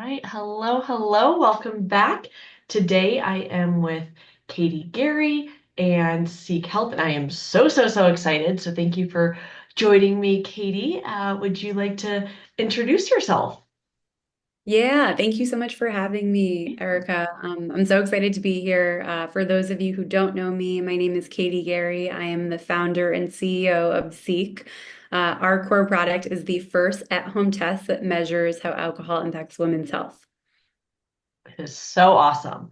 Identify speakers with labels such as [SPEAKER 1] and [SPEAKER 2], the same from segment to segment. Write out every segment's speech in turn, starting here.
[SPEAKER 1] right. Hello, hello. Welcome back. Today I am with Katie Garry and Seek Help, and I am so excited. So thank you for joining me, Katie. Would you like to introduce yourself?
[SPEAKER 2] Yeah, thank you so much for having me, Erica. I'm so excited to be here. For those of you who don't know me, my name is Katie Garry. I am the founder and CEO of Seek. Our core product is the first at-home test that measures how alcohol impacts women's health.
[SPEAKER 1] It is so awesome.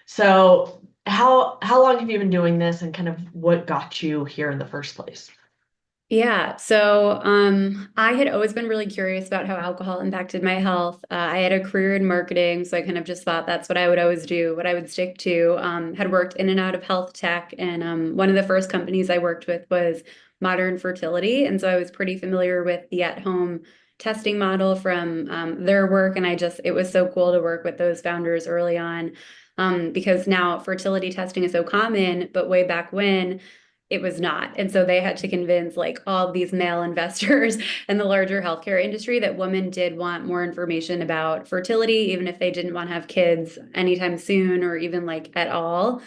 [SPEAKER 1] So how long have you been doing this and kind of what got you here in the first place?
[SPEAKER 2] Yeah, so I had always been really curious about how alcohol impacted my health. I had a career in marketing, so I kind of just thought that's what I would always do, what I would stick to. Had worked in and out of health tech, and one of the first companies I worked with was Modern Fertility, and so I was pretty familiar with the at-home testing model from their work, and it was so cool to work with those founders early on, because now fertility testing is so common, but way back when it was not. And so they had to convince like all of these male investors and the larger healthcare industry that women did want more information about fertility, even if they didn't want to have kids anytime soon or even like at all.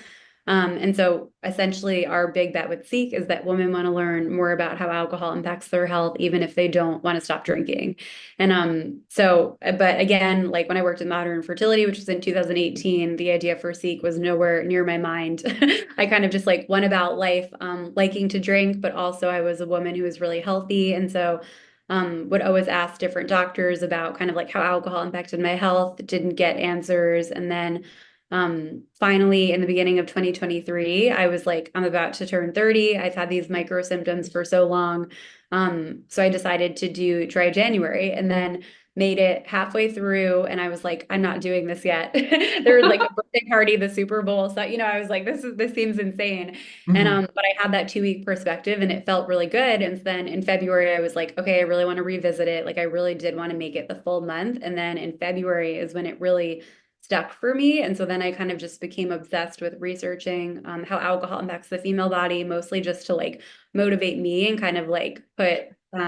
[SPEAKER 2] And so essentially, our big bet with Seek is that women want to learn more about how alcohol impacts their health, even if they don't want to stop drinking. And but again, like when I worked in modern fertility, which was in 2018, the idea for Seek was nowhere near my mind. I kind of just like went about life liking to drink, but also I was a woman who was really healthy. And so would always ask different doctors about kind of like how alcohol impacted my health, didn't get answers. And then finally, in the beginning of 2023, I was like, I'm about to turn 30. I've had these micro symptoms for so long. So I decided to do dry January and then made it halfway through. And I was like, I'm not doing this yet. There was like a birthday party, the Super Bowl. So, I was like, this seems insane. And
[SPEAKER 1] Mhm.
[SPEAKER 2] but I had that 2 week perspective and it felt really good. And then in February, I was like, okay, I really want to revisit it. Like I really did want to make it the full month. And then in February is when it really stuck for me. And so then I kind of just became obsessed with researching how alcohol impacts the female body, mostly just to like motivate me and kind of like put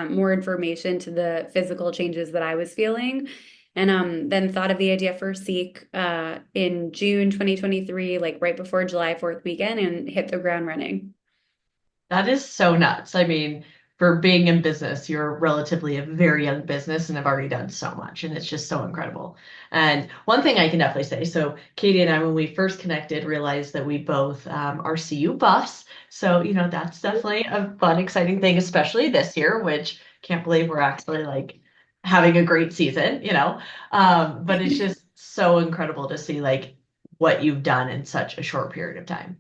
[SPEAKER 2] more information to the physical changes that I was feeling. And then thought of the idea for Seek in June 2023, like right before July 4th weekend, and hit the ground running.
[SPEAKER 1] That is so nuts. I mean, for being in business, you're relatively a very young business and have already done so much, and it's just so incredible. And one thing I can definitely say, so Katie and I, when we first connected, realized that we both are CU buffs. So, that's definitely a fun, exciting thing, especially this year, which can't believe we're actually like having a great season. But it's just so incredible to see like what you've done in such a short period of time.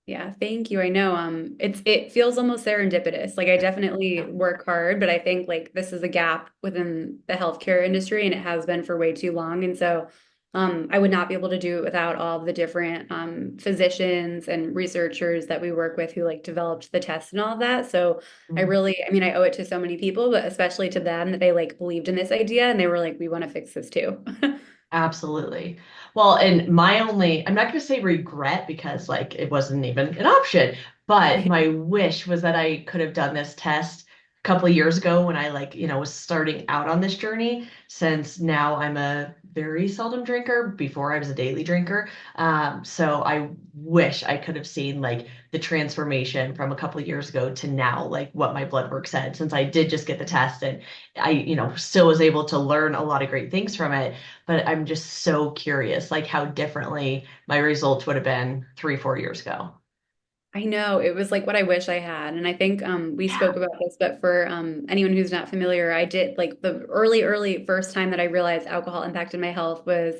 [SPEAKER 2] Yeah, thank you. I know it feels almost serendipitous. Like I definitely work hard, but I think like this is a gap within the healthcare industry and it has been for way too long. And so I would not be able to do it without all of the different physicians and researchers that we work with who like developed the test and all of that. So I mean, I owe it to so many people, but especially to them that they like believed in this idea and they were like, we want to fix this too.
[SPEAKER 1] Absolutely. Well, and I'm not going to say regret because like it wasn't even an option, but my wish was that I could have done this test a couple of years ago when I like, was starting out on this journey, since now I'm a very seldom drinker. Before I was a daily drinker. So I wish I could have seen like the transformation from a couple of years ago to now, like what my blood work said, since I did just get the test and I, still was able to learn a lot of great things from it. But I'm just so curious, like how differently my results would have been 3, 4 years ago.
[SPEAKER 2] I know it was like what I wish I had. And I think we
[SPEAKER 1] Yeah.
[SPEAKER 2] spoke about this, but for anyone who's not familiar, I did like the early first time that I realized alcohol impacted my health was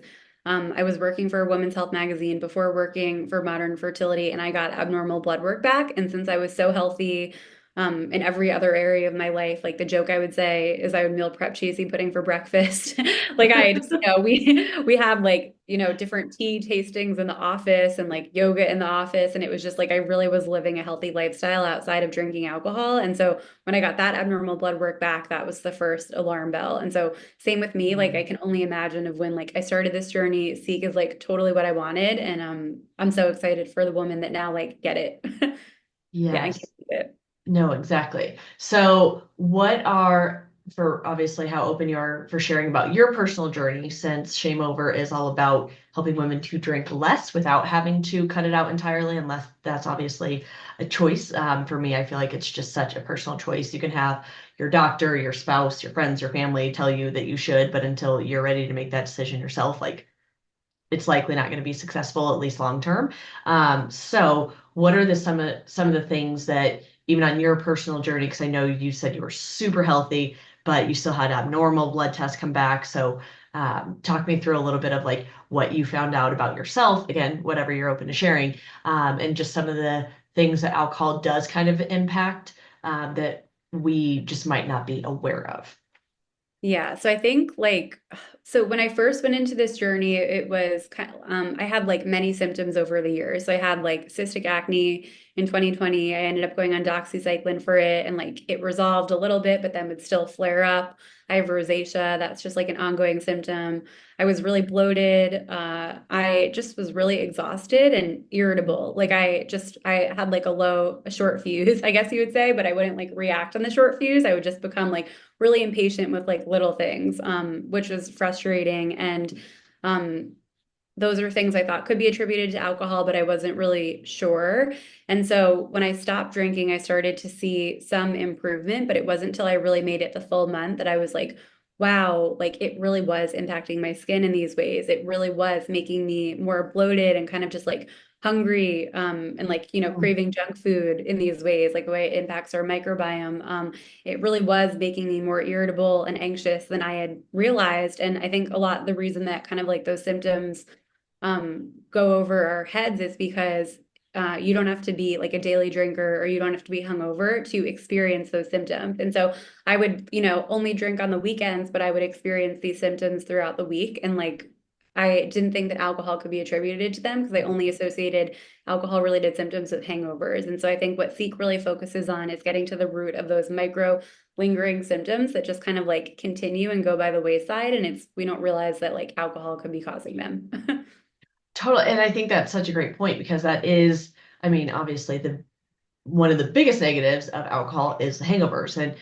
[SPEAKER 2] I was working for a women's health magazine before working for Modern Fertility, and I got abnormal blood work back. And since I was so healthy in every other area of my life, like the joke I would say is I would meal prep cheesy pudding for breakfast. Like I just, we have like, different tea tastings in the office and like yoga in the office. And it was just like I really was living a healthy lifestyle outside of drinking alcohol. And so when I got that abnormal blood work back, that was the first alarm bell. And so same with me, like I can only imagine of when like I started this journey, Seek is like totally what I wanted. And I'm so excited for the woman that now like get it. Yeah, I
[SPEAKER 1] Yes.
[SPEAKER 2] can't believe it.
[SPEAKER 1] No, exactly. So, what are for obviously how open you are for sharing about your personal journey, since Shame Over is all about helping women to drink less without having to cut it out entirely, unless that's obviously a choice. For me, I feel like it's just such a personal choice. You can have your doctor, your spouse, your friends, your family tell you that you should, but until you're ready to make that decision yourself, like it's likely not going to be successful, at least long term. So what are some of the things that even on your personal journey, because I know you said you were super healthy, but you still had abnormal blood tests come back. So talk me through a little bit of like what you found out about yourself, again, whatever you're open to sharing, and just some of the things that alcohol does kind of impact that we just might not be aware of.
[SPEAKER 2] Yeah, so I think like so when I first went into this journey, it was kind of, I had like many symptoms over the years. So I had like cystic acne in 2020. I ended up going on doxycycline for it and like it resolved a little bit, but then would still flare up. I have rosacea, that's just like an ongoing symptom. I was really bloated. I just was really exhausted and irritable. Like I had like a short fuse, I guess you would say, but I wouldn't like react on the short fuse. I would just become like really impatient with like little things, which was frustrating. And um, those are things I thought could be attributed to alcohol, but I wasn't really sure. And so when I stopped drinking, I started to see some improvement, but it wasn't until I really made it the full month that I was like, wow, like it really was impacting my skin in these ways. It really was making me more bloated and kind of just like hungry, and like, craving junk food in these ways, like the way it impacts our microbiome. It really was making me more irritable and anxious than I had realized. And I think a lot the reason that kind of like those symptoms go over our heads is because you don't have to be like a daily drinker or you don't have to be hungover to experience those symptoms. And so I would, only drink on the weekends, but I would experience these symptoms throughout the week. And like, I didn't think that alcohol could be attributed to them because I only associated alcohol related symptoms with hangovers. And so I think what Seek really focuses on is getting to the root of those micro lingering symptoms that just kind of like continue and go by the wayside. And we don't realize that like alcohol could be causing them.
[SPEAKER 1] Totally. And I think that's such a great point because that is, I mean, obviously the one of the biggest negatives of alcohol is the hangovers. And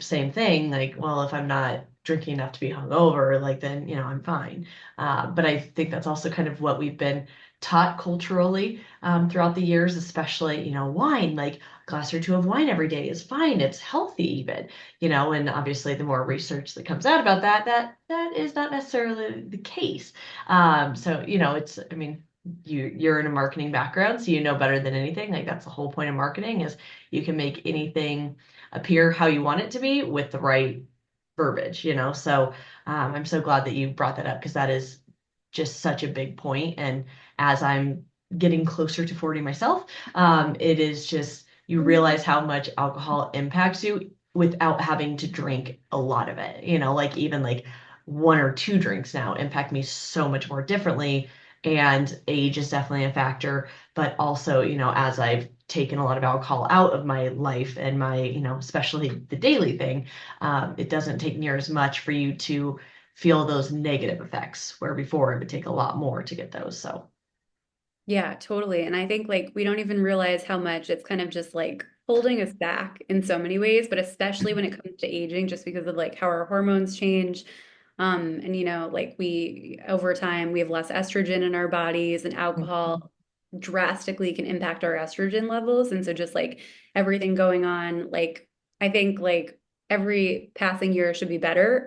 [SPEAKER 1] same thing, like, well, if I'm not drinking enough to be hungover, like then, I'm fine. But I think that's also kind of what we've been taught culturally throughout the years, especially, wine, like a glass or two of wine every day is fine. It's healthy even, and obviously the more research that comes out about that is not necessarily the case. So, I mean, you're in a marketing background, so you know better than anything. Like that's the whole point of marketing is you can make anything appear how you want it to be with the right verbiage. So I'm so glad that you brought that up because that is just such a big point. And as I'm getting closer to 40 myself, it is just you realize how much alcohol impacts you without having to drink a lot of it. Like even like one or two drinks now impact me so much more differently, and age is definitely a factor, but also, as I've taken a lot of alcohol out of my life and my, especially the daily thing, it doesn't take near as much for you to feel those negative effects, where before it would take a lot more to get those. So
[SPEAKER 2] Yeah, totally. And I think like we don't even realize how much it's kind of just like holding us back in so many ways, but especially when it comes to aging, just because of like how our hormones change. And like we over time we have less estrogen in our bodies and alcohol drastically can impact our estrogen levels. And so just like everything going on, like I think like every passing year should be better,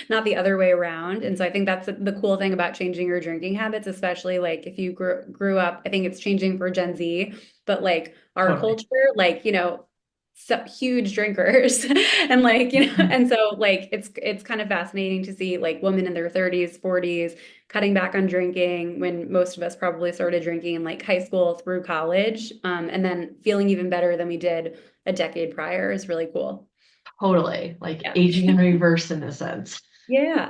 [SPEAKER 2] not the other way around. And so I think that's the cool thing about changing your drinking habits, especially like if you grew up, I think it's changing for Gen Z, but like our
[SPEAKER 1] totally.
[SPEAKER 2] culture, like, so huge drinkers and like, and so like it's kind of fascinating to see like women in their 30s, 40s cutting back on drinking when most of us probably started drinking in like high school through college, and then feeling even better than we did a decade prior is really cool.
[SPEAKER 1] Totally. Like
[SPEAKER 2] Yeah.
[SPEAKER 1] aging in reverse in a sense.
[SPEAKER 2] Yeah.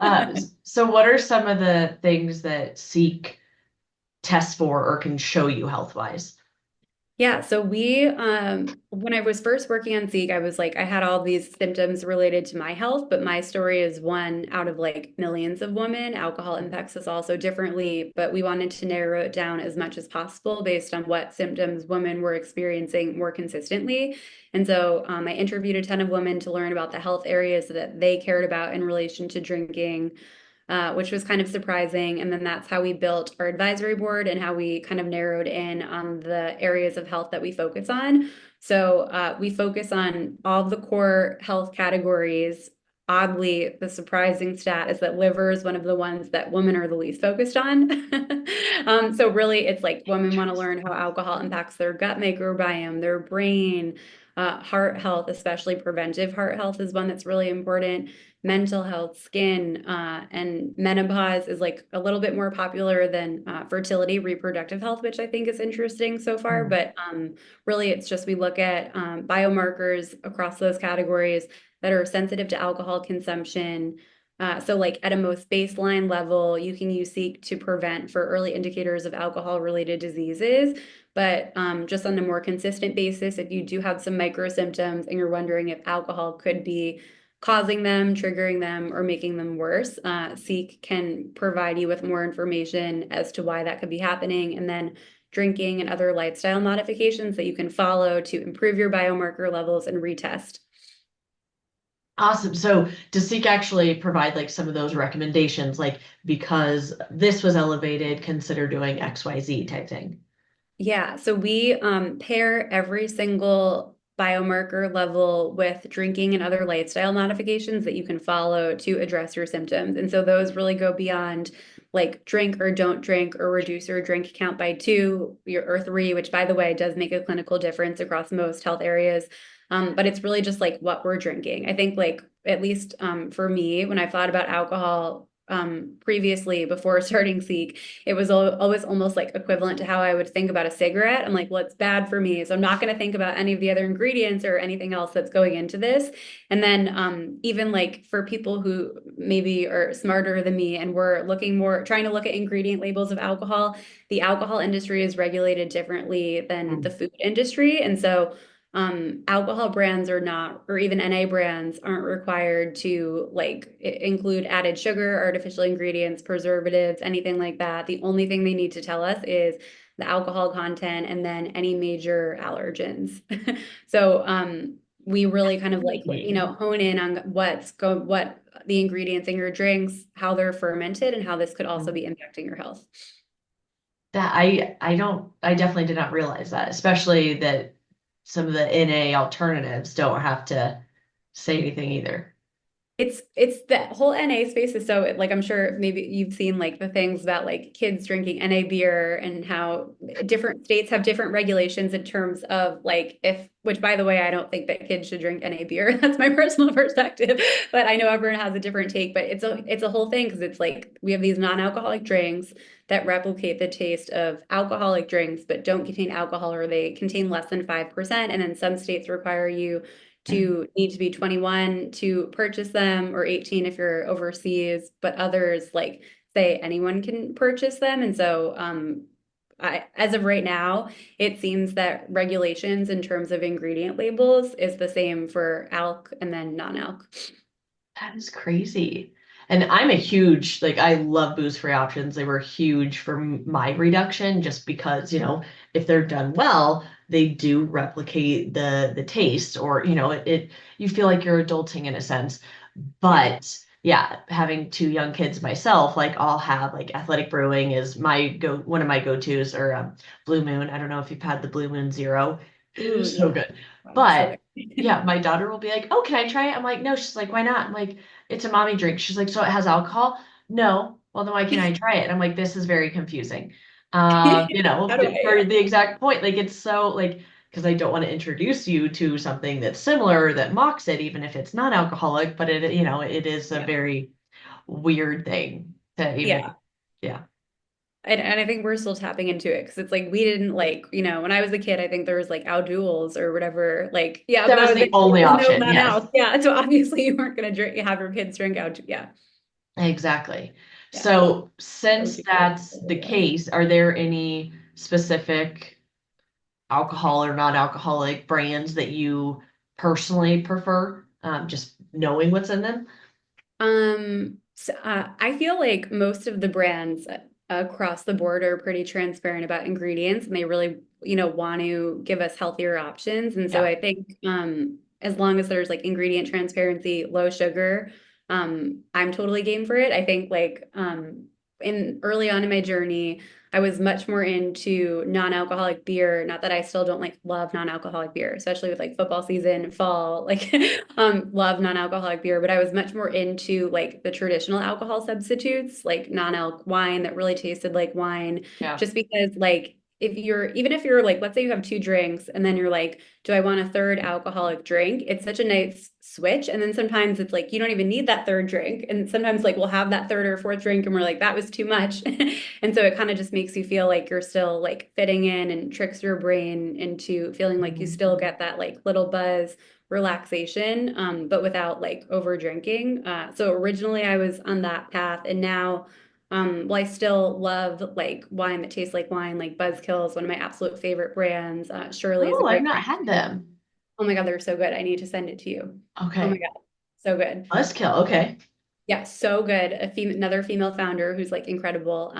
[SPEAKER 1] Uh, so what are some of the things that Seek tests for or can show you health wise?
[SPEAKER 2] Yeah, so we when I was first working on Seek, I was like I had all these symptoms related to my health, but my story is one out of like millions of women. Alcohol impacts us all so differently, but we wanted to narrow it down as much as possible based on what symptoms women were experiencing more consistently. And so I interviewed a ton of women to learn about the health areas that they cared about in relation to drinking, which was kind of surprising. And then that's how we built our advisory board and how we kind of narrowed in on the areas of health that we focus on. So we focus on all of the core health categories. Oddly, the surprising stat is that liver is one of the ones that women are the least focused on. So really, it's like women want to learn how alcohol impacts their gut microbiome, their brain, heart health, especially preventive heart health is one that's really important, mental health, skin, and menopause is like a little bit more popular than fertility, reproductive health, which I think is interesting so far.
[SPEAKER 1] Mm.
[SPEAKER 2] But really, it's just we look at biomarkers across those categories that are sensitive to alcohol consumption. So, like at a most baseline level, you can use Seek to prevent for early indicators of alcohol-related diseases. But just on a more consistent basis, if you do have some micro symptoms and you're wondering if alcohol could be causing them, triggering them, or making them worse, Seek can provide you with more information as to why that could be happening, and then drinking and other lifestyle modifications that you can follow to improve your biomarker levels and retest.
[SPEAKER 1] Awesome. So does Seek actually provide like some of those recommendations, like because this was elevated, consider doing XYZ type thing?
[SPEAKER 2] Yeah, so we pair every single biomarker level with drinking and other lifestyle modifications that you can follow to address your symptoms. And so those really go beyond like drink or don't drink or reduce your drink count by two or three, which by the way does make a clinical difference across most health areas. But it's really just like what we're drinking. I think like at least for me, when I thought about alcohol previously before starting Seek, it was always almost like equivalent to how I would think about a cigarette. I'm like, well, it's bad for me. So I'm not going to think about any of the other ingredients or anything else that's going into this. And then even like for people who maybe are smarter than me and we're looking more, trying to look at ingredient labels of alcohol, the alcohol industry is regulated differently than the
[SPEAKER 1] Mm.
[SPEAKER 2] food industry. And so alcohol brands are not, or even NA brands aren't required to like include added sugar, artificial ingredients, preservatives, anything like that. The only thing they need to tell us is the alcohol content and then any major allergens. So we really kind of like, you
[SPEAKER 1] Fascinating.
[SPEAKER 2] know, hone in on what the ingredients in your drinks, how they're fermented, and how this could also
[SPEAKER 1] Mm.
[SPEAKER 2] be impacting your health.
[SPEAKER 1] That I don't I definitely did not realize that, especially that some of the NA alternatives don't have to say anything either.
[SPEAKER 2] It's the whole NA space is so like I'm sure maybe you've seen like the things about like kids drinking NA beer and how different states have different regulations in terms of like if which by the way I don't think that kids should drink NA beer. That's my personal perspective, but I know everyone has a different take, but it's a whole thing because it's like we have these non-alcoholic drinks that replicate the taste of alcoholic drinks but don't contain alcohol or they contain less than 5%, and then some states require you to need to be 21 to purchase them or 18 if you're overseas, but others like say anyone can purchase them. And so as of right now, it seems that regulations in terms of ingredient labels is the same for alc and then non-alc.
[SPEAKER 1] That is crazy. And I'm a huge, like, I love booze-free options. They were huge for my reduction just because, if they're done well, they do replicate the taste or, you feel like you're adulting in a sense.
[SPEAKER 2] Yeah.
[SPEAKER 1] But yeah, having two young kids myself, like I'll have like Athletic Brewing is one of my go-tos or Blue Moon. I don't know if you've had the Blue Moon Zero. It
[SPEAKER 2] Ooh,
[SPEAKER 1] is so
[SPEAKER 2] yeah.
[SPEAKER 1] good.
[SPEAKER 2] Wow, so
[SPEAKER 1] But
[SPEAKER 2] good.
[SPEAKER 1] yeah, my daughter will be like, "Oh, can I try it?" I'm like, "No." She's like, "Why not?" I'm like, "It's a mommy drink." She's like, "So it has alcohol?" No. Well, then why can't I try it? And I'm like, "This is very confusing."
[SPEAKER 2] How do I?
[SPEAKER 1] For the exact point, like it's so like because I don't want to introduce you to something that's similar that mocks it, even if it's non-alcoholic, but it is a
[SPEAKER 2] Yeah.
[SPEAKER 1] very weird thing to even,
[SPEAKER 2] Yeah.
[SPEAKER 1] yeah.
[SPEAKER 2] And I think we're still tapping into it because it's like we didn't like, when I was a kid, I think there was like Outduels or whatever. Like, yeah,
[SPEAKER 1] That
[SPEAKER 2] but
[SPEAKER 1] was
[SPEAKER 2] I was
[SPEAKER 1] the
[SPEAKER 2] there
[SPEAKER 1] only
[SPEAKER 2] was no
[SPEAKER 1] option.
[SPEAKER 2] none
[SPEAKER 1] Yes,
[SPEAKER 2] else. Yeah. So obviously you weren't gonna drink have your kids drink out. Yeah.
[SPEAKER 1] exactly.
[SPEAKER 2] Yeah.
[SPEAKER 1] So
[SPEAKER 2] That would
[SPEAKER 1] since
[SPEAKER 2] be great.
[SPEAKER 1] that's the case, are there any specific alcohol or non-alcoholic brands that you personally prefer, just knowing what's in them?
[SPEAKER 2] I feel like most of the brands across the board are pretty transparent about ingredients and they really, want to give us healthier options. And so
[SPEAKER 1] Yeah.
[SPEAKER 2] I think as long as there's like ingredient transparency, low sugar, I'm totally game for it. I think like in early on in my journey, I was much more into non-alcoholic beer. Not that I still don't like love non-alcoholic beer, especially with like football season, fall, like love non-alcoholic beer, but I was much more into like the traditional alcohol substitutes, like non-alc wine that really tasted like wine,
[SPEAKER 1] Yeah.
[SPEAKER 2] just because like even if you're like, let's say you have two drinks and then you're like, do I want a third alcoholic drink? It's such a nice switch. And then sometimes it's like you don't even need that third drink. And sometimes like we'll have that third or fourth drink and we're like, that was too much. And so it kind of just makes you feel like you're still like fitting in and tricks your brain into feeling like you
[SPEAKER 1] Mhm.
[SPEAKER 2] still get that like little buzz relaxation, but without like over drinking. So originally I was on that path, and now, well, I still love like wine that tastes like wine, like Buzzkill is one of my absolute favorite brands. Shirley is a
[SPEAKER 1] Oh, I've
[SPEAKER 2] great
[SPEAKER 1] not
[SPEAKER 2] brand
[SPEAKER 1] had
[SPEAKER 2] too.
[SPEAKER 1] them.
[SPEAKER 2] Oh my God, they're so good. I need to send it to you. Oh my
[SPEAKER 1] Okay.
[SPEAKER 2] God, so good.
[SPEAKER 1] Buzzkill. Okay.
[SPEAKER 2] Yeah, so good. Another female founder who's like incredible.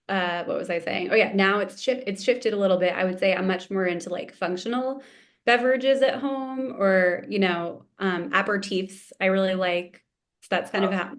[SPEAKER 2] What was I saying? Oh yeah, now it's shifted a little bit. I would say I'm much more into like functional beverages at home, or aperitifs I really like. So that's kind of
[SPEAKER 1] Oh,
[SPEAKER 2] how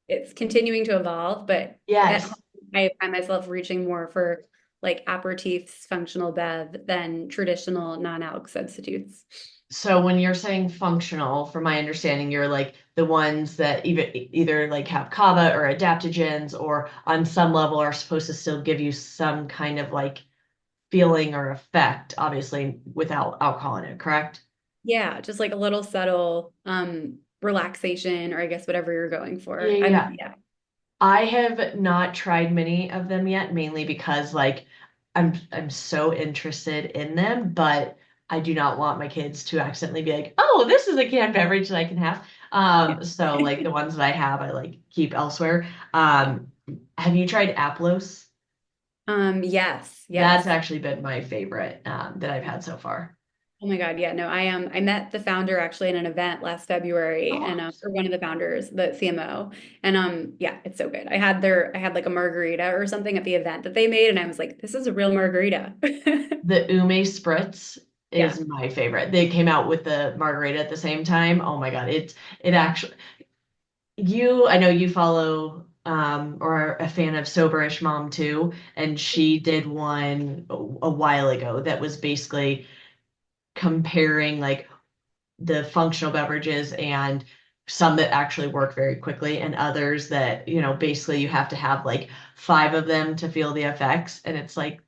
[SPEAKER 2] it's continuing to evolve, but at home
[SPEAKER 1] yes.
[SPEAKER 2] I find myself reaching more for like aperitifs, functional bev than traditional non-alc substitutes.
[SPEAKER 1] So when you're saying functional, from my understanding, you're like the ones that either like have kava or adaptogens, or on some level are supposed to still give you some kind of like feeling or effect, obviously without alcohol in it, correct?
[SPEAKER 2] Yeah, just like a little subtle relaxation, or I guess whatever you're going
[SPEAKER 1] Yeah,
[SPEAKER 2] for.
[SPEAKER 1] yeah,
[SPEAKER 2] I'm
[SPEAKER 1] yeah.
[SPEAKER 2] yeah.
[SPEAKER 1] I have not tried many of them yet, mainly because like I'm so interested in them, but I do not want my kids to accidentally be like, "Oh, this is a canned beverage that I can have."
[SPEAKER 2] Yeah.
[SPEAKER 1] So like the ones that I have, I like keep elsewhere.
[SPEAKER 2] Yeah.
[SPEAKER 1] Have you tried Aplos?
[SPEAKER 2] Yes,
[SPEAKER 1] That's
[SPEAKER 2] yes.
[SPEAKER 1] actually been my favorite that I've had so far.
[SPEAKER 2] Oh my God, yeah, no, I met the founder actually in an event last February, and
[SPEAKER 1] Oh,
[SPEAKER 2] or one of the founders, the CMO, and yeah, it's so good. I had like a margarita or something at the event that they made, and I was like, this is a real margarita.
[SPEAKER 1] the Ume Spritz
[SPEAKER 2] Yeah,
[SPEAKER 1] is my favorite. They came out with the margarita at the same time. Oh my God, it actually I know you follow or are a fan of Soberish Mom too, and she did one a while ago that was basically comparing like the functional beverages and some that actually work very quickly and others that, basically you have to have like five of them to feel the effects. And it's like,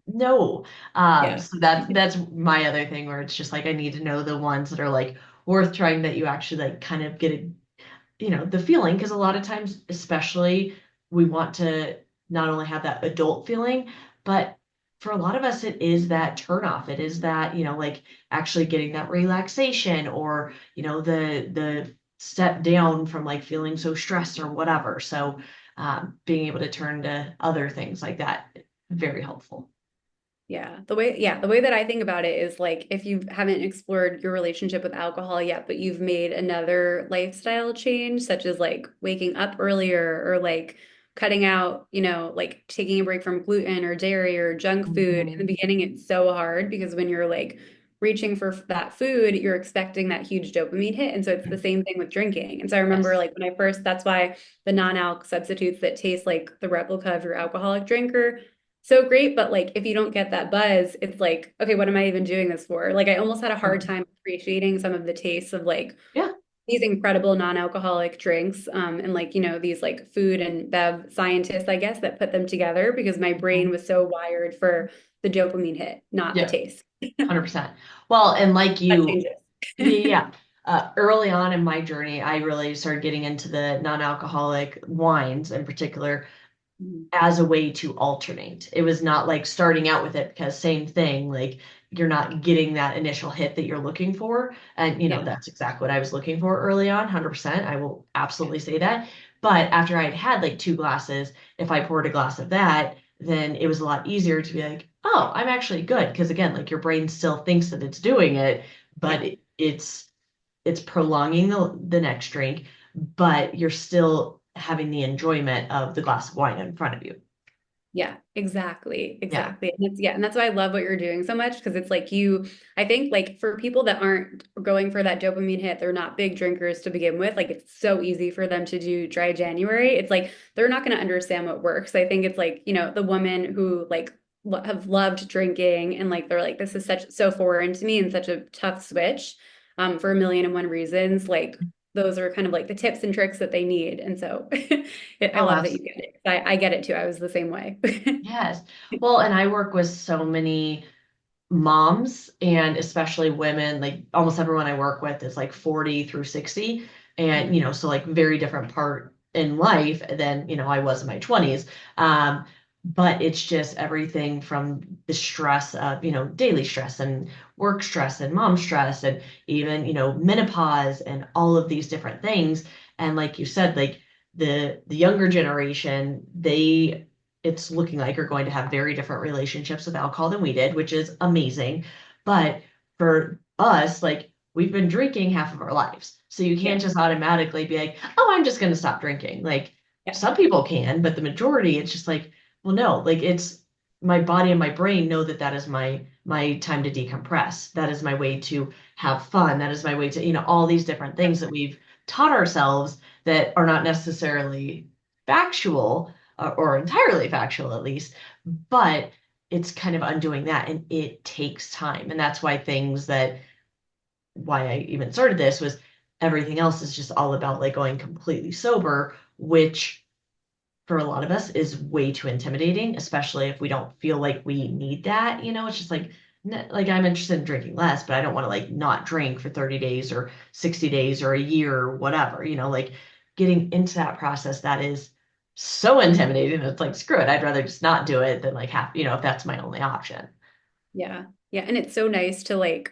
[SPEAKER 1] no.
[SPEAKER 2] yeah,
[SPEAKER 1] So that's my other thing where it's just like I need to know the ones that are like worth trying that you actually like kind of get a the feeling, because a lot of times, especially, we want to not only have that adult feeling, but for a lot of us, it is that turn off. It is that, like actually getting that relaxation or, the step down from like feeling so stressed or whatever. So being able to turn to other things like that, very helpful.
[SPEAKER 2] yeah. The way that I think about it is like if you haven't explored your relationship with alcohol yet, but you've made another lifestyle change, such as like waking up earlier or like cutting out, like taking a break from gluten or dairy or junk food. In the
[SPEAKER 1] Mhm.
[SPEAKER 2] beginning, it's so hard because when you're like reaching for that food, you're expecting that huge dopamine hit. And so it's the same thing with drinking. And so I remember
[SPEAKER 1] Yes.
[SPEAKER 2] like when I first, that's why the non-alc substitutes that taste like the replica of your alcoholic drinker so great, but like if you don't get that buzz, it's like, okay, what am I even doing this for? Like I almost had a hard
[SPEAKER 1] Mhm.
[SPEAKER 2] time appreciating some of the tastes of like
[SPEAKER 1] Yeah.
[SPEAKER 2] these incredible non-alcoholic drinks, and like, these like food and bev scientists, I guess, that put them together because my brain
[SPEAKER 1] Mhm.
[SPEAKER 2] was so wired for the dopamine hit, not the
[SPEAKER 1] Yeah.
[SPEAKER 2] taste.
[SPEAKER 1] 100%. Well, and like
[SPEAKER 2] That
[SPEAKER 1] you,
[SPEAKER 2] changes.
[SPEAKER 1] yeah, yeah. Early on in my journey, I really started getting into the non-alcoholic wines in particular
[SPEAKER 2] Mhm.
[SPEAKER 1] as a way to alternate. It was not like starting out with it because same thing, like you're not getting that initial hit that you're looking for. And
[SPEAKER 2] Yeah.
[SPEAKER 1] that's exactly what I was looking for early on, 100%. I will
[SPEAKER 2] Yeah.
[SPEAKER 1] absolutely say that. But after I'd had like two glasses, if I poured a glass of that, then it was a lot easier to be like, oh, I'm actually good. Because again, like your brain still thinks that it's doing it, but
[SPEAKER 2] Yeah.
[SPEAKER 1] it's prolonging the next drink, but you're still having the enjoyment of the glass of wine in front of you.
[SPEAKER 2] Yeah, exactly.
[SPEAKER 1] Yeah.
[SPEAKER 2] Exactly. And it's, yeah, and that's why I love what you're doing so much because it's like I think like for people that aren't going for that dopamine hit, they're not big drinkers to begin with. Like it's so easy for them to do dry January. It's like they're not going to understand what works. I think it's like, the women who like have loved drinking and like they're like, this is such so foreign to me and such a tough switch for a million and one reasons. Like those are kind of like the tips and tricks that they need. And so I
[SPEAKER 1] Oh,
[SPEAKER 2] love that you get it. I get it too. I was the same way.
[SPEAKER 1] yes. Well, and I work with so many moms and especially women, like almost everyone I work with is like 40 through 60. And, so like very different part in life than, I was in my 20s. But it's just everything from the stress of, daily stress and work stress and mom stress and even, menopause and all of these different things. And like you said, like the younger generation, it's looking like are going to have very different relationships with alcohol than we did, which is amazing. But for us, like we've been drinking half of our lives. So you can't
[SPEAKER 2] Yeah.
[SPEAKER 1] just automatically be like, oh, I'm just going to stop drinking. Like
[SPEAKER 2] Yeah.
[SPEAKER 1] some people can, but the majority, it's just like, well, no, like it's my body and my brain know that that is my time to decompress. That is my way to have fun. That is my way to, all these different things that we've taught ourselves that are not necessarily factual or entirely factual at least, but it's kind of undoing that and it takes time. And that's why I even started this was everything else is just all about like going completely sober, which for a lot of us is way too intimidating, especially if we don't feel like we need that. It's just like, like I'm interested in drinking less, but I don't want to like not drink for 30 days or 60 days or a year or whatever, like getting into that process that is so intimidating. It's like, screw it. I'd rather just not do it than like have, if that's my only option.
[SPEAKER 2] Yeah. Yeah. And it's so nice to like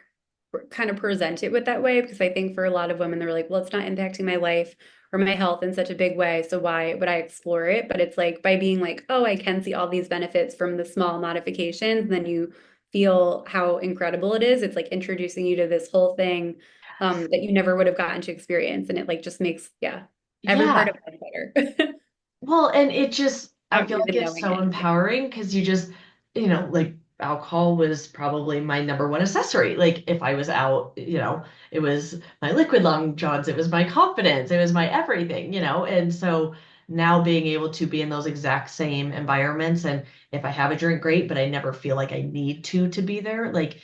[SPEAKER 2] kind of present it with that way because I think for a lot of women, they're like, well, it's not impacting my life or my health in such a big way. So why would I explore it? But it's like by being like, oh, I can see all these benefits from the small modifications, then you feel how incredible it is. It's like introducing you to this whole thing that you never would have gotten to experience. And it like just makes, yeah, every part
[SPEAKER 1] Yeah.
[SPEAKER 2] of it better.
[SPEAKER 1] Well, and it just, I
[SPEAKER 2] Not
[SPEAKER 1] feel like
[SPEAKER 2] even
[SPEAKER 1] it's
[SPEAKER 2] knowing
[SPEAKER 1] so
[SPEAKER 2] it. Yeah.
[SPEAKER 1] empowering because you just, like alcohol was probably my number one accessory. Like if I was out, it was my liquid long johns, it was my confidence, it was my everything, and so now being able to be in those exact same environments and if I have a drink, great, but I never feel like I need to be there, like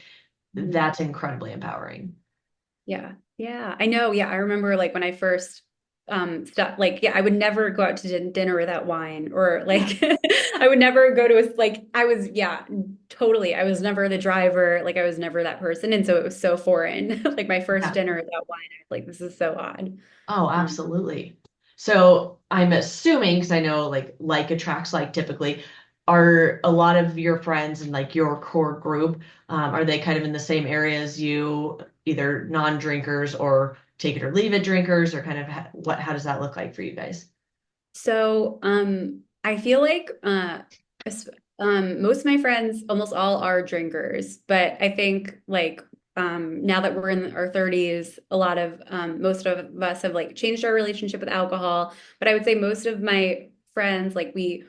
[SPEAKER 2] Mhm.
[SPEAKER 1] that's incredibly empowering.
[SPEAKER 2] Yeah. Yeah. I know. Yeah. I remember like when I first stopped, like, yeah, I would never go out to dinner without wine or
[SPEAKER 1] Yeah.
[SPEAKER 2] like I would never go to a like I was, yeah, totally. I was never the driver. Like I was never that person. And so it was so foreign. Like my first
[SPEAKER 1] Yeah.
[SPEAKER 2] dinner without wine, I was like, this is so odd.
[SPEAKER 1] Oh,
[SPEAKER 2] Um,
[SPEAKER 1] absolutely. So I'm assuming, because I know like attracts like typically, are a lot of your friends and like your core group, are they kind of in the same area as you, either non-drinkers or take it or leave it drinkers, or kind of how does that look like for you guys?
[SPEAKER 2] So, I feel like most of my friends, almost all are drinkers, but I think like now that we're in our 30s, a lot of most of us have like changed our relationship with alcohol. But I would say most of my friends, like we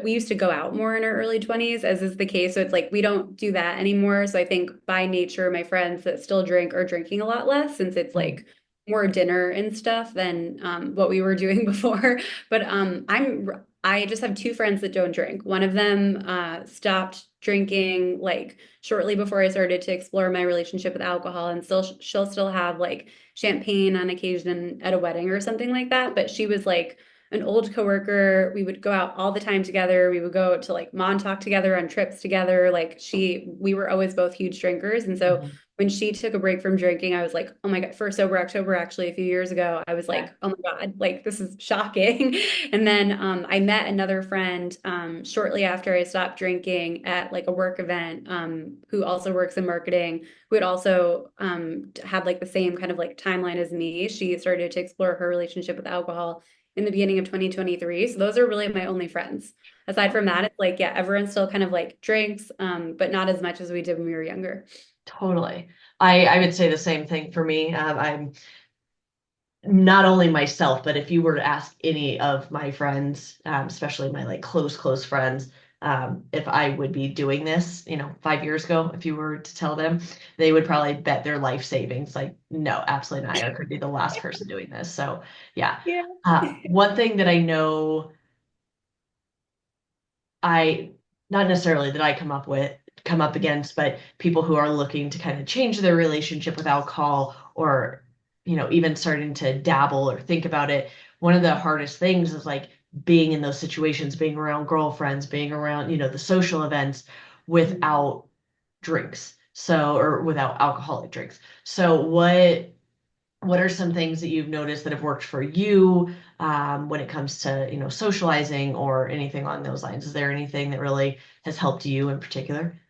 [SPEAKER 2] used to go out more in our early 20s, as is the case. So it's like we don't do that anymore. So I think by nature, my friends that still drink are drinking a lot less since it's
[SPEAKER 1] Mhm.
[SPEAKER 2] like more dinner and stuff than what we were doing before. But I just have two friends that don't drink. One of them stopped drinking like shortly before I started to explore my relationship with alcohol, and still she'll still have like champagne on occasion at a wedding or something like that. But she was like an old coworker. We would go out all the time together. We would go to like Montauk together on trips together. We were always both huge drinkers, and so
[SPEAKER 1] Mhm.
[SPEAKER 2] when she took a break from drinking, I was like, oh my God, for Sober October, actually, a few years ago, I was
[SPEAKER 1] Yeah.
[SPEAKER 2] like, oh my God, like this is shocking. And then I met another friend shortly after I stopped drinking at like a work event who also works in marketing, who had also had like the same kind of like timeline as me. She started to explore her relationship with alcohol in the beginning of 2023. So those are really my only friends. Aside from that, it's like, yeah, everyone still kind of like drinks, but not as much as we did when we were younger.
[SPEAKER 1] Totally. I would say the same thing for me. I'm not only myself, but if you were to ask any of my friends, especially my like close friends, if I would be doing this, 5 years ago, if you were to tell them, they would probably bet their life savings. Like, no, absolutely not. I could be the last person doing this. So, yeah.
[SPEAKER 2] Yeah.
[SPEAKER 1] One thing that I know I not necessarily that I come up against, but people who are looking to kind of change their relationship with alcohol or, even starting to dabble or think about it. One of the hardest things is like being in those situations, being around girlfriends, being around, the social events without drinks. So, or without alcoholic drinks. So what are some things that you've noticed that have worked for you when it comes to socializing or anything along those lines? Is there anything that really has helped you in particular?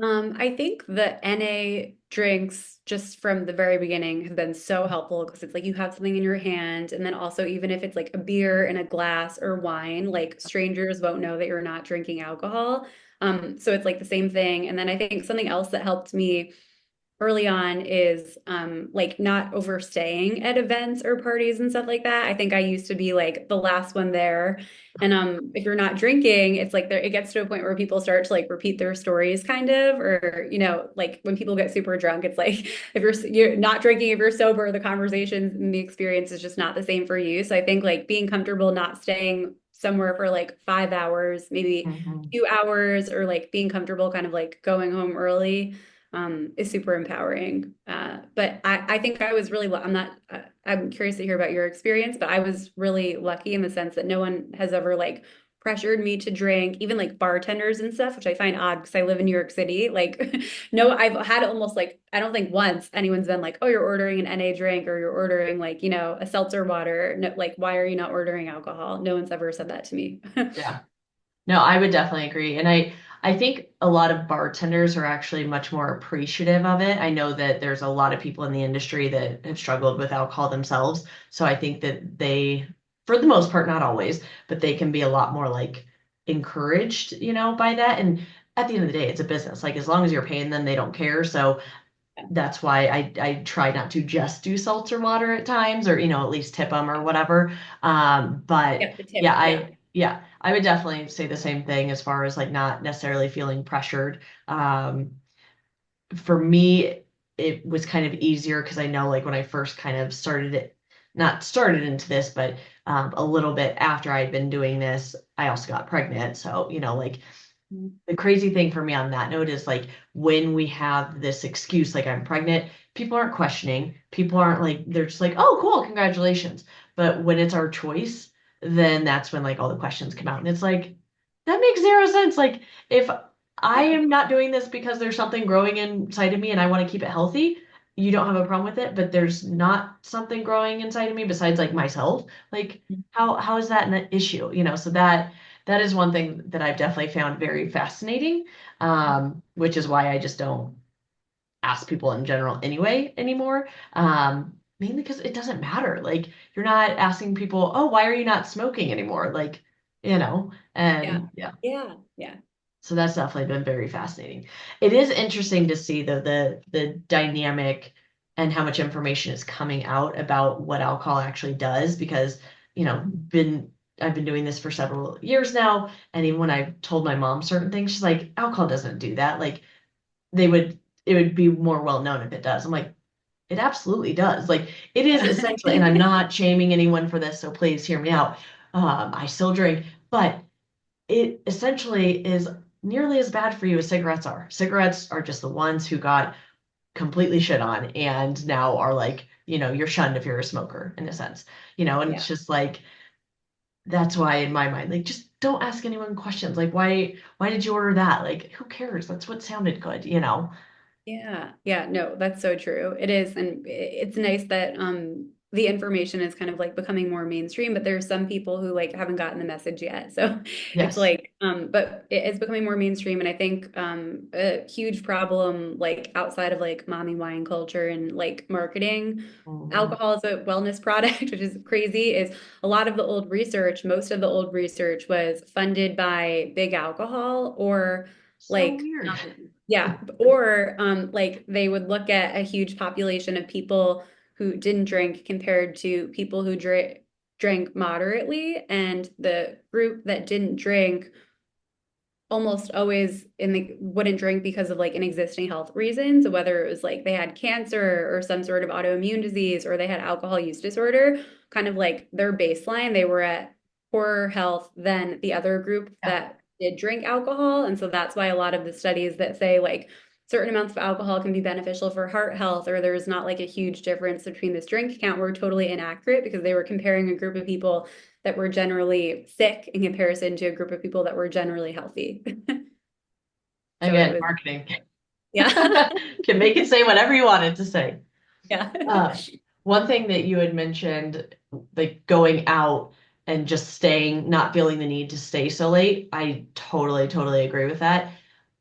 [SPEAKER 2] I think the NA drinks just from the very beginning have been so helpful because it's like you have something in your hand, and then also even if it's like a beer in a glass or wine, like strangers won't know that you're not drinking alcohol. So it's like the same thing. And then I think something else that helped me early on is like not overstaying at events or parties and stuff like that. I think I used to be like the last one there. And if you're not drinking, it's like there it gets to a point where people start to like repeat their stories kind of, or like when people get super drunk, it's like if you're not drinking, if you're sober, the conversations and the experience is just not the same for you. So I think like being comfortable not staying somewhere for like 5 hours, maybe
[SPEAKER 1] Mhm.
[SPEAKER 2] 2 hours, or like being comfortable kind of like going home early is super empowering. But I think I was really, I'm not, I'm curious to hear about your experience, but I was really lucky in the sense that no one has ever like pressured me to drink, even like bartenders and stuff, which I find odd because I live in New York City. Like, no, I've had almost like, I don't think once anyone's been like, oh, you're ordering an NA drink or you're ordering like, a seltzer water. No, like, why are you not ordering alcohol? No one's ever said that to me.
[SPEAKER 1] Yeah. No, I would definitely agree. And I think a lot of bartenders are actually much more appreciative of it. I know that there's a lot of people in the industry that have struggled with alcohol themselves. So I think that they, for the most part, not always, but they can be a lot more like encouraged, by that. And at the end of the day, it's a business. Like as long as you're paying them, they don't care. So that's why I try not to just do seltzer water at times or at least tip them or whatever. But
[SPEAKER 2] Yeah, the
[SPEAKER 1] yeah,
[SPEAKER 2] tip. Yeah.
[SPEAKER 1] I would definitely say the same thing as far as like not necessarily feeling pressured. For me, it was kind of easier because I know like when I first kind of started it, not started into this, but a little bit after I'd been doing this, I also got pregnant. So, like the crazy thing for me on that note is like when we have this excuse, like I'm pregnant, people aren't questioning. People aren't like, they're just like, oh, cool, congratulations. But when it's our choice, then that's when like all the questions come out. And it's like, that makes zero sense. Like, if I
[SPEAKER 2] Yeah.
[SPEAKER 1] am not doing this because there's something growing inside of me and I want to keep it healthy, you don't have a problem with it. But there's not something growing inside of me besides like myself. Like, how is that an issue? So that is one thing that I've definitely found very fascinating, which is why I just don't ask people in general anyway anymore. Mainly because it doesn't matter. Like you're not asking people, oh, why are you not smoking anymore? Like,
[SPEAKER 2] Yeah.
[SPEAKER 1] and yeah.
[SPEAKER 2] Yeah. Yeah.
[SPEAKER 1] So that's definitely been very fascinating. It is interesting to see though the dynamic and how much information is coming out about what alcohol actually does because, been I've been doing this for several years now, and even when I told my mom certain things, she's like, alcohol doesn't do that. Like they would it would be more well known if it does. I'm like, it absolutely does. Like it is essentially, and I'm not shaming anyone for this, so please hear me out. I still drink, but it essentially is nearly as bad for you as cigarettes are. Cigarettes are just the ones who got completely shit on and now are like, you're shunned if you're a smoker in a sense, and it's
[SPEAKER 2] Yeah.
[SPEAKER 1] just like, that's why in my mind, like, just don't ask anyone questions. Like, why did you order that? Like, who cares? That's what sounded good.
[SPEAKER 2] Yeah. Yeah. No, that's so true. It is. And it's nice that the information is kind of like becoming more mainstream, but there's some people who like haven't gotten the message yet. So it's
[SPEAKER 1] Yes.
[SPEAKER 2] like, but it's becoming more mainstream. And I think a huge problem like outside of like mommy wine culture and like marketing,
[SPEAKER 1] Mhm.
[SPEAKER 2] alcohol as a wellness product, which is crazy, is a lot of the old research, most of the old research was funded by big alcohol or
[SPEAKER 1] So
[SPEAKER 2] like
[SPEAKER 1] weird.
[SPEAKER 2] yeah, or like they would look at a huge population of people who didn't drink compared to people who drank moderately, and the group that didn't drink almost always in the wouldn't drink because of like an existing health reason. So whether it was like they had cancer or some sort of autoimmune disease or they had alcohol use disorder, kind of like their baseline, they were at poorer health than the other group
[SPEAKER 1] Yeah.
[SPEAKER 2] that did drink alcohol. And so that's why a lot of the studies that say like certain amounts of alcohol can be beneficial for heart health or there's not like a huge difference between this drink count were totally inaccurate because they were comparing a group of people that were generally sick in comparison to a group of people that were generally healthy. So it
[SPEAKER 1] Again,
[SPEAKER 2] was,
[SPEAKER 1] marketing.
[SPEAKER 2] yeah.
[SPEAKER 1] Can make it say whatever you want it to say.
[SPEAKER 2] Yeah.
[SPEAKER 1] Uh, One thing that you had mentioned, like going out and just staying, not feeling the need to stay so late. I totally, totally agree with that.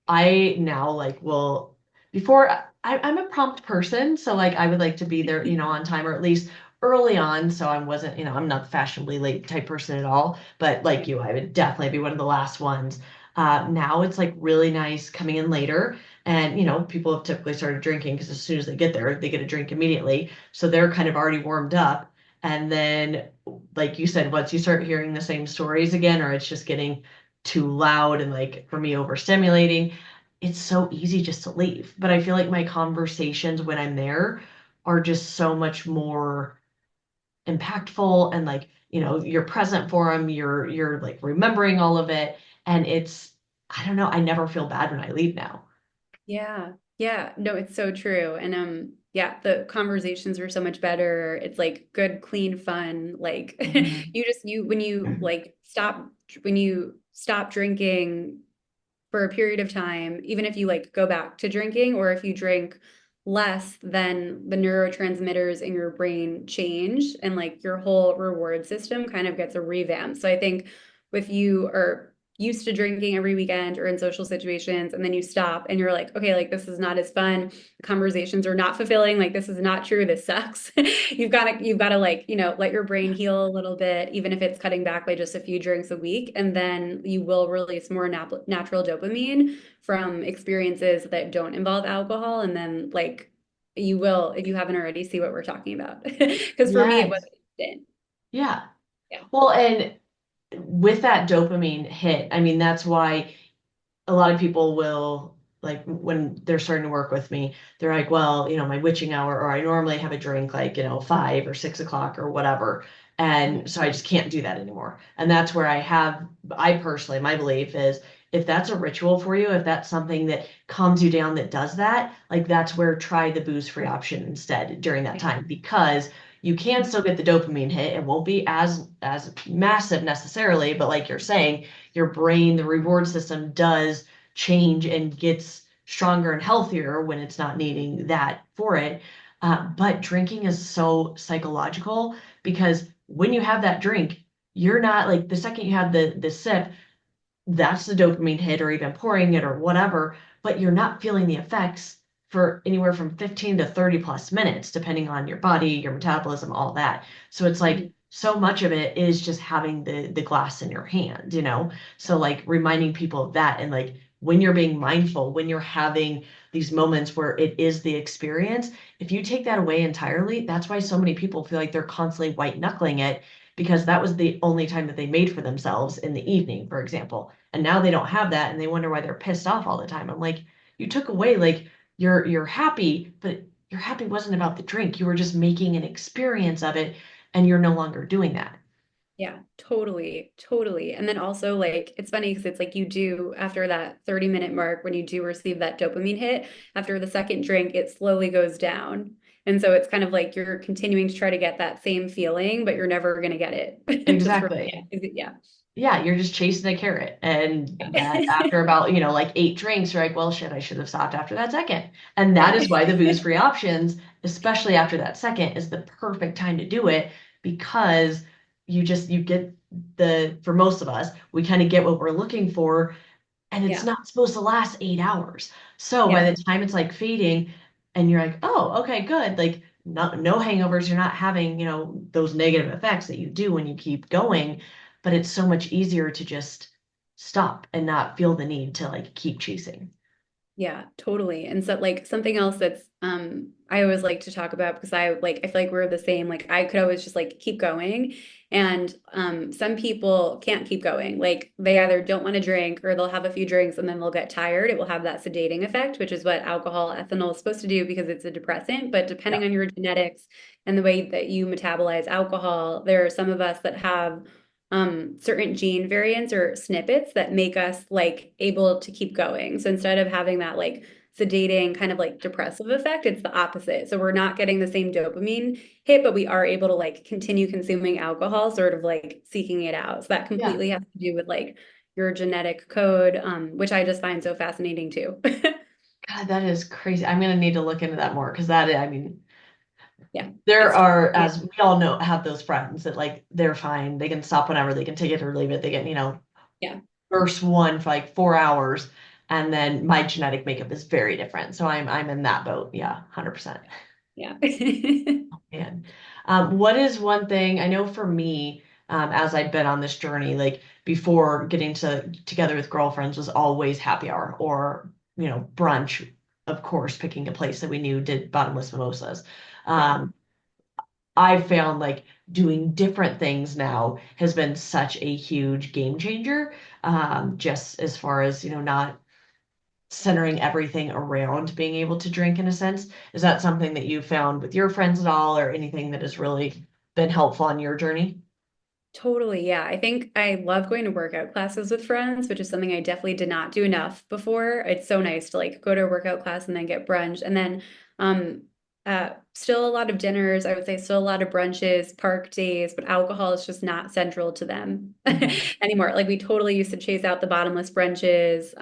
[SPEAKER 1] I now like will before I'm a prompt person, so like I would like to be there, on time or at least early on. So I wasn't, I'm not the fashionably late type person at all. But like
[SPEAKER 2] Right.
[SPEAKER 1] you, I would definitely be one of the last ones. Now it's like really nice coming in later. And people have typically started drinking because as soon as they get there, they get a drink immediately. So they're kind of already warmed up. And then, like you said, once you start hearing the same stories again, or it's just getting too loud and like for me overstimulating, it's so easy just to leave. But I feel like my conversations when I'm there are just so much more impactful and like, you're present for them, you're like remembering all of it. And it's, I don't know, I never feel bad when I leave now.
[SPEAKER 2] Yeah. Yeah. No, it's so true. And yeah, the conversations were so much better. It's like good, clean fun. Like
[SPEAKER 1] Mhm.
[SPEAKER 2] you when you like stop drinking for a period of time, even if you like go back to drinking or if you drink less, then the neurotransmitters in your brain change and like your whole reward system kind of gets a revamp. So I think if you are used to drinking every weekend or in social situations and then you stop and you're like, okay, like this is not as fun, the conversations are not fulfilling, like this is not true, this sucks. You've got to like, let your brain heal a little bit, even if it's cutting back by just a few drinks a week, and then you will release more natural dopamine from experiences that don't involve alcohol, and then like you will, if you haven't already, see what we're talking about. Because for me, it was
[SPEAKER 1] Yes.
[SPEAKER 2] instant.
[SPEAKER 1] Yeah.
[SPEAKER 2] Yeah.
[SPEAKER 1] Well, and with that dopamine hit, I mean, that's why a lot of people will like when they're starting to work with me, they're like, well, my witching hour, or I normally have a drink like, 5 or 6 o'clock or whatever. And so I just can't do that anymore. And that's where I personally, my belief is if that's a ritual for you, if that's something that calms you down, that does that, like that's where try the booze free option instead during that
[SPEAKER 2] Yeah.
[SPEAKER 1] time because you can still get the dopamine hit. It won't be as massive necessarily, but like you're saying, your brain, the reward system does change and gets stronger and healthier when it's not needing that for it. But drinking is so psychological because when you have that drink, you're not like the second you have the sip, that's the dopamine hit or even pouring it or whatever, but you're not feeling the effects for anywhere from 15 to 30 plus minutes, depending on your body, your metabolism, all that. So it's like
[SPEAKER 2] Mhm.
[SPEAKER 1] so much of it is just having the glass in your hand. So like reminding people of that and like when you're being mindful, when you're having these moments where it is the experience, if you take that away entirely, that's why so many people feel like they're constantly white knuckling it because that was the only time that they made for themselves in the evening, for example. And now they don't have that and they wonder why they're pissed off all the time. I'm like, you took away like you're happy, but your happy wasn't about the drink. You were just making an experience of it and you're no longer doing that.
[SPEAKER 2] Yeah, totally, totally. And then also like it's funny because it's like you do after that 30-minute mark when you do receive that dopamine hit, after the second drink, it slowly goes down. And so it's kind of like you're continuing to try to get that same feeling, but you're never going to get it. Just for
[SPEAKER 1] Exactly.
[SPEAKER 2] yeah.
[SPEAKER 1] Yeah, you're just chasing a carrot. And that after about, like 8 drinks, you're like, well, shit, I should have stopped after that second. And that
[SPEAKER 2] Yeah.
[SPEAKER 1] is why the booze free options especially after that second, is the perfect time to do it because you get for most of us, we kind of get what we're looking for, and it's
[SPEAKER 2] Yeah.
[SPEAKER 1] not supposed to last 8 hours. So by
[SPEAKER 2] Yeah.
[SPEAKER 1] the time it's like fading and you're like, oh, okay, good. Like no hangovers, you're not having, those negative effects that you do when you keep going, but it's so much easier to just stop and not feel the need to like keep chasing.
[SPEAKER 2] Yeah, totally. And so like something else that's I always like to talk about because I feel like we're the same. Like I could always just like keep going. And some people can't keep going. Like they either don't want to drink or they'll have a few drinks and then they'll get tired. It will have that sedating effect, which is what alcohol ethanol is supposed to do because it's a depressant. But
[SPEAKER 1] Yeah.
[SPEAKER 2] depending on your genetics and the way that you metabolize alcohol, there are some of us that have certain gene variants or snippets that make us like able to keep going. So instead of having that like sedating kind of like depressive effect, it's the opposite. So we're not getting the same dopamine hit, but we are able to like continue consuming alcohol, sort of like seeking it out. So that
[SPEAKER 1] Yeah.
[SPEAKER 2] completely has to do with like your genetic code, which I just find so fascinating too.
[SPEAKER 1] God, that is crazy. I'm gonna need to look into that more because I mean,
[SPEAKER 2] Yeah,
[SPEAKER 1] there
[SPEAKER 2] it's
[SPEAKER 1] are,
[SPEAKER 2] totally,
[SPEAKER 1] as we all know, have those friends that like they're fine. They can stop whenever, they can take it or leave it. They get,
[SPEAKER 2] yeah,
[SPEAKER 1] first one for like 4 hours, and then my genetic makeup is very different. So I'm in that boat. Yeah, 100%.
[SPEAKER 2] yeah.
[SPEAKER 1] And what is one thing I know for me, as I've been on this journey, like before getting together with girlfriends was always happy hour or, brunch, of course, picking a place that we knew did bottomless mimosas.
[SPEAKER 2] Yeah.
[SPEAKER 1] Um, I've found like doing different things now has been such a huge game changer. Just as far as, not centering everything around being able to drink in a sense. Is that something that you found with your friends at all, or anything that has really been helpful on your journey?
[SPEAKER 2] Totally. Yeah. I think I love going to workout classes with friends, which is something I definitely did not do enough before. It's so nice to like go to a workout class and then get brunch. And then um still a lot of dinners, I would say still a lot of brunches, park days, but alcohol is just not central to them
[SPEAKER 1] Mhm.
[SPEAKER 2] anymore. Like we totally used to chase out the bottomless brunches.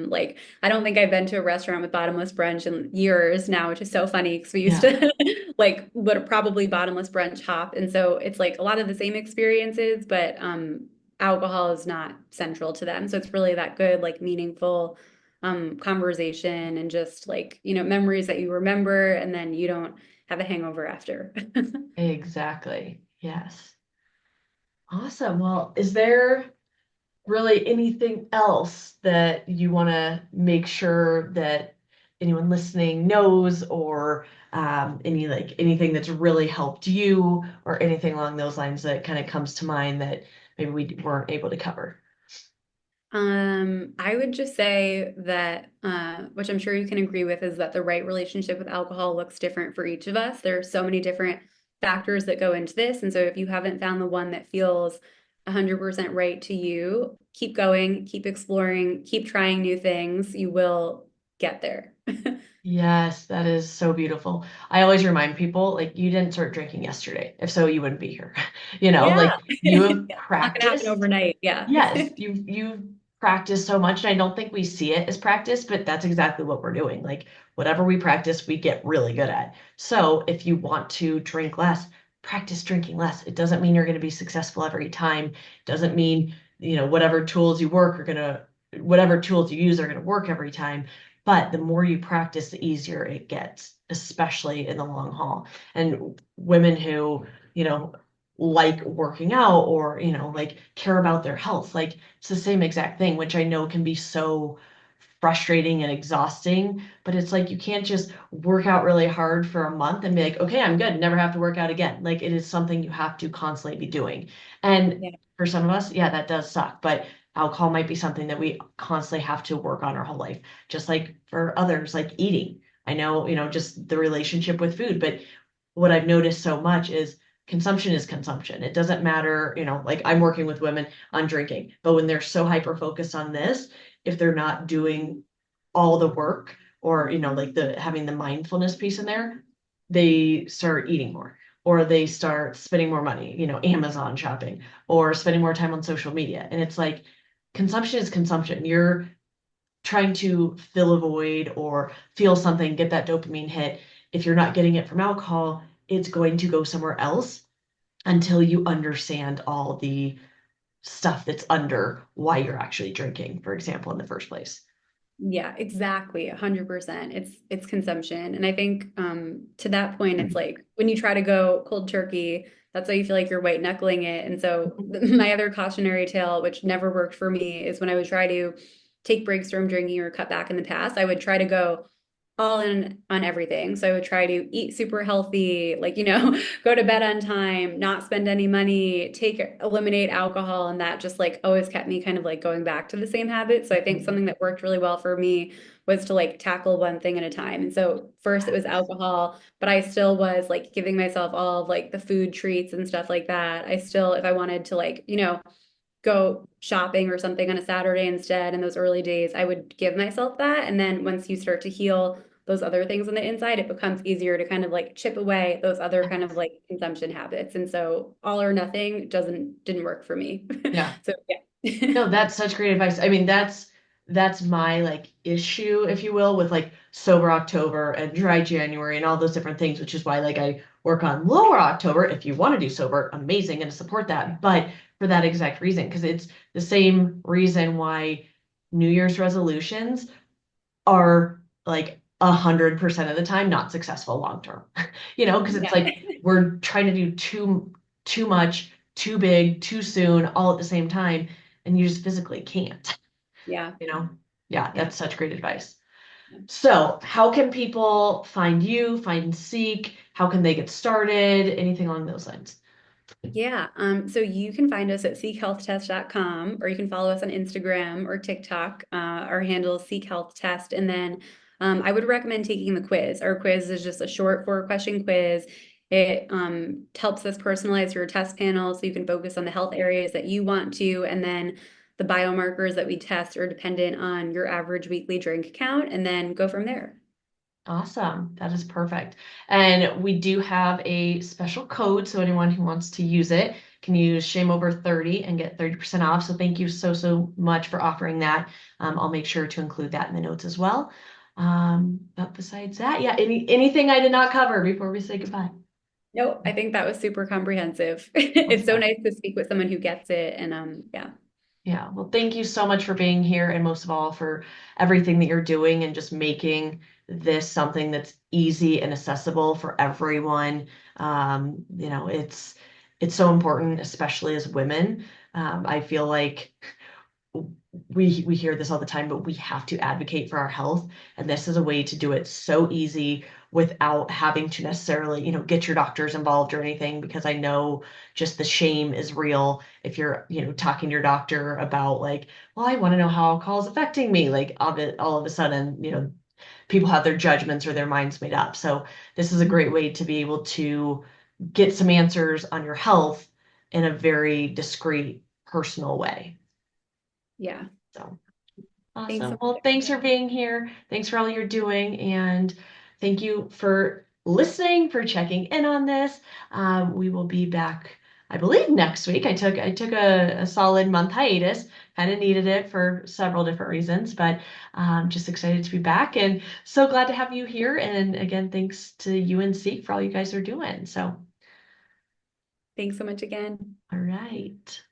[SPEAKER 2] Like I don't think I've been to a restaurant with bottomless brunch in years now, which is so funny because we used
[SPEAKER 1] Yeah,
[SPEAKER 2] to like would probably bottomless brunch hop. And so it's like a lot of the same experiences, but alcohol is not central to them. So it's really that good, like meaningful conversation and just like, memories that you remember and then you don't have a hangover after.
[SPEAKER 1] exactly. Yes. Awesome. Well, is there really anything else that you want to make sure that anyone listening knows, or anything that's really helped you, or anything along those lines that kind of comes to mind that maybe we weren't able to cover?
[SPEAKER 2] I would just say that, which I'm sure you can agree with, is that the right relationship with alcohol looks different for each of us. There are so many different factors that go into this. And so if you haven't found the one that feels 100% right to you, keep going, keep exploring, keep trying new things. You will get there.
[SPEAKER 1] Yes, that is so beautiful. I always remind people, like, you didn't start drinking yesterday. If so, you wouldn't be here.
[SPEAKER 2] Yeah.
[SPEAKER 1] Like you have
[SPEAKER 2] Yeah. Not gonna happen
[SPEAKER 1] practiced.
[SPEAKER 2] overnight. Yeah.
[SPEAKER 1] Yes, you've practiced so much, and I don't think we see it as practice, but that's exactly what we're doing. Like whatever we practice, we get really good at. So if you want to drink less, practice drinking less. It doesn't mean you're going to be successful every time. It doesn't mean, whatever tools you use are going to work every time. But the more you practice, the easier it gets, especially in the long haul. And women who, you know, like working out or, like care about their health, like it's the same exact thing, which I know can be so frustrating and exhausting, but it's like you can't just work out really hard for a month and be like, okay, I'm good, never have to work out again. Like it is something you have to constantly be doing. And
[SPEAKER 2] Yeah.
[SPEAKER 1] for some of us, yeah, that does suck, but alcohol might be something that we constantly have to work on our whole life, just like for others, like eating. I know, just the relationship with food, but what I've noticed so much is consumption is consumption. It doesn't matter, like I'm working with women on drinking, but when they're so hyper focused on this, if they're not doing all the work, or, like the having the mindfulness piece in there, they start eating more, or they start spending more money, Amazon shopping, or spending more time on social media. And it's like consumption is consumption. You're trying to fill a void or feel something, get that dopamine hit. if you're not getting it from alcohol, it's going to go somewhere else until you understand all the stuff that's under why you're actually drinking, for example, in the first place.
[SPEAKER 2] Yeah, exactly. 100%. It's consumption. And I think to that point, it's like when you try to go cold turkey, that's why you feel like you're white knuckling it. And so my other cautionary tale, which never worked for me, is when I would try to take breaks from drinking or cut back in the past, I would try to go all in on everything. So I would try to eat super healthy, like, go to bed on time, not spend any money, eliminate alcohol. And that just like always kept me kind of like going back to the same habit. So I think something that worked really well for me was to like tackle one thing at a time. And so first it was alcohol, but I still was like giving myself all of like the food treats and stuff like that. I still, if I wanted to like, go shopping or something on a Saturday instead in those early days, I would give myself that. And then once you start to heal those other things on the inside, it becomes easier to kind of like chip away those other kind of like consumption habits. And so all or nothing didn't work for me.
[SPEAKER 1] Yeah.
[SPEAKER 2] So yeah.
[SPEAKER 1] No, that's such great advice. I mean, that's my like issue, if you will, with like sober October and dry January and all those different things, which is why like I work on lower October. If you want to do sober, amazing, and to support that. But for that exact reason, because it's the same reason why New Year's resolutions are like 100% of the time not successful long term. Because it's
[SPEAKER 2] Yeah.
[SPEAKER 1] like we're trying to do too much, too big, too soon, all at the same time, and you just physically can't.
[SPEAKER 2] Yeah.
[SPEAKER 1] You know? Yeah,
[SPEAKER 2] Yeah.
[SPEAKER 1] that's such great advice. So, how can people find you, find Seek? How can they get started? Anything along those lines?
[SPEAKER 2] Yeah. So you can find us at seekhealthtest.com or you can follow us on Instagram or TikTok. Our handle is Seek Health Test. And then I would recommend taking the quiz. Our quiz is just a short 4-question quiz. It helps us personalize your test panel so you can focus on the health areas that you want to. And then the biomarkers that we test are dependent on your average weekly drink count, and then go from there.
[SPEAKER 1] Awesome. That is perfect. And we do have a special code, so anyone who wants to use it can use shame over 30 and get 30% off. So thank you so much for offering that. I'll make sure to include that in the notes as well. But besides that, yeah, anything I did not cover before we say goodbye?
[SPEAKER 2] No, I think that was super comprehensive. It's so
[SPEAKER 1] Awesome.
[SPEAKER 2] nice to speak with someone who gets it. And yeah.
[SPEAKER 1] Yeah, well, thank you so much for being here and most of all for everything that you're doing and just making this something that's easy and accessible for everyone. It's so important, especially as women. I feel like we hear this all the time, but we have to advocate for our health, and this is a way to do it so easy without having to necessarily, get your doctors involved or anything, because I know just the shame is real if you're, talking to your doctor about like, well, I want to know how alcohol is affecting me. Like all of a sudden, people have their judgments or their minds made up. So this is a great way to be able to get some answers on your health in a very discreet, personal way.
[SPEAKER 2] Yeah.
[SPEAKER 1] So.
[SPEAKER 2] Thanks so
[SPEAKER 1] Awesome.
[SPEAKER 2] much.
[SPEAKER 1] Well, thanks for being here. Thanks for all you're doing. And thank you for listening, for checking in on this. We will be back, I believe, next week. I took a solid month hiatus. Kind of needed it for several different reasons, but just excited to be back and so glad to have you here. And again, thanks to UNC for all you guys are doing. So,
[SPEAKER 2] Thanks so much again.
[SPEAKER 1] all right.